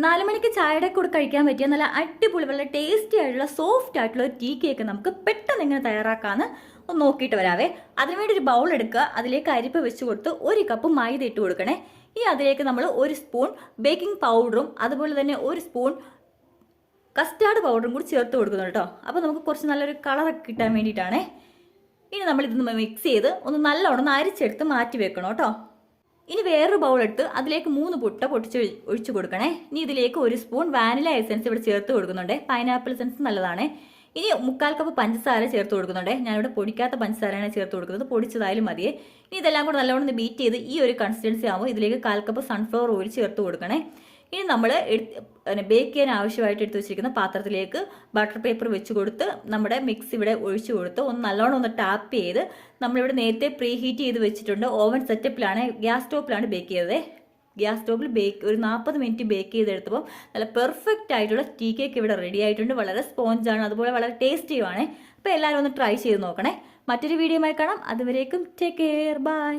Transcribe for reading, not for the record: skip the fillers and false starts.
4 മണിക്ക് ചായയുടെ കൂടെ കഴിക്കാൻ പറ്റിയ നല്ല അടിപൊളി വളരെ ടേസ്റ്റി ആയിട്ടുള്ള സോഫ്റ്റ് ആയിട്ടുള്ള ഒരു ടീ കേക്ക് നമുക്ക് പെട്ടെന്ന് എങ്ങനെ തയ്യാറാക്കാമെന്ന് ഒന്ന് നോക്കിയിട്ട് വരാവേ. അതിനുവേണ്ടി ഒരു ബൗൾ എടുക്കുക, അതിലേക്ക് അരിപ്പ വെച്ച് കൊടുത്ത് 1 കപ്പ് മൈദ ഇട്ട് കൊടുക്കണേ. ഇനി അതിലേക്ക് നമ്മൾ 1 സ്പൂൺ ബേക്കിംഗ് പൗഡറും അതുപോലെ തന്നെ 1 സ്പൂൺ കസ്റ്റാർഡ് പൗഡറും കൂടി ചേർത്ത് കൊടുക്കുന്നു കേട്ടോ. അപ്പോൾ നമുക്ക് കുറച്ച് നല്ലൊരു കളറൊക്കെ കിട്ടാൻ വേണ്ടിയിട്ടാണേ. ഇനി നമ്മൾ ഇതൊന്ന് മിക്സ് ചെയ്ത് ഒന്ന് നല്ലോണം അരിച്ചെടുത്ത് മാറ്റി വെക്കണം കേട്ടോ. ഇനി വേറൊരു ബൗൾ എടുത്ത് അതിലേക്ക് 3 മുട്ട പൊട്ടിച്ച് ഒഴിച്ചു കൊടുക്കണേ. ഇനി ഇതിലേക്ക് 1 സ്പൂൺ വാനില എസൻസ് ഇവിടെ ചേർത്ത് കൊടുക്കുന്നുണ്ട്. പൈനാപ്പിൾ എസൻസ് നല്ലതാണ്. ഇനി 1/4 കപ്പ് പഞ്ചസാര ചേർത്ത് കൊടുക്കുന്നുണ്ട്. ഞാനിവിടെ പൊടിക്കാത്ത പഞ്ചസാരയാണ് ചേർത്ത് കൊടുക്കുന്നത്, പൊടിച്ചതായാലും മതിയേ. ഇനി ഇതെല്ലാം കൂടെ നല്ലോണം ബീറ്റ് ചെയ്ത് ഈ ഒരു കൺസിസ്റ്റൻസി ആകുമ്പോൾ ഇതിലേക്ക് 1/4 കപ്പ് സൺഫ്ലവർ ഓയിൽ ചേർത്ത് കൊടുക്കണേ. ഇനി നമ്മൾ ബേക്ക് ചെയ്യാൻ ആവശ്യമായിട്ട് എടുത്ത് വെച്ചിരിക്കുന്ന പാത്രത്തിലേക്ക് ബട്ടർ പേപ്പർ വെച്ച് കൊടുത്ത് നമ്മുടെ മിക്സ് ഇവിടെ ഒഴിച്ചു കൊടുത്ത് നല്ലോണം ടാപ്പ് ചെയ്ത് നമ്മളിവിടെ നേരത്തെ പ്രീ ഹീറ്റ് ചെയ്ത് വെച്ചിട്ടുണ്ട്. ഓവൻ സെറ്റപ്പിലാണ്, ഗ്യാസ് സ്റ്റോപ്പിലാണ് ബേക്ക് ചെയ്തത്. ഗ്യാസ് സ്റ്റോപ്പിൽ ഒരു 40 മിനിറ്റ് ബേക്ക് ചെയ്തെടുത്തപ്പോൾ നല്ല പെർഫെക്റ്റ് ആയിട്ടുള്ള ടീ കേക്ക് ഇവിടെ റെഡി ആയിട്ടുണ്ട്. വളരെ സ്പോഞ്ചാണ്, അതുപോലെ വളരെ ടേസ്റ്റിയുമാണ്. അപ്പോൾ എല്ലാവരും ഒന്ന് ട്രൈ ചെയ്ത് നോക്കണേ. മറ്റൊരു വീഡിയോയുമായി കാണാം. അതുവരേക്കും ടേക്ക് കെയർ, ബൈ.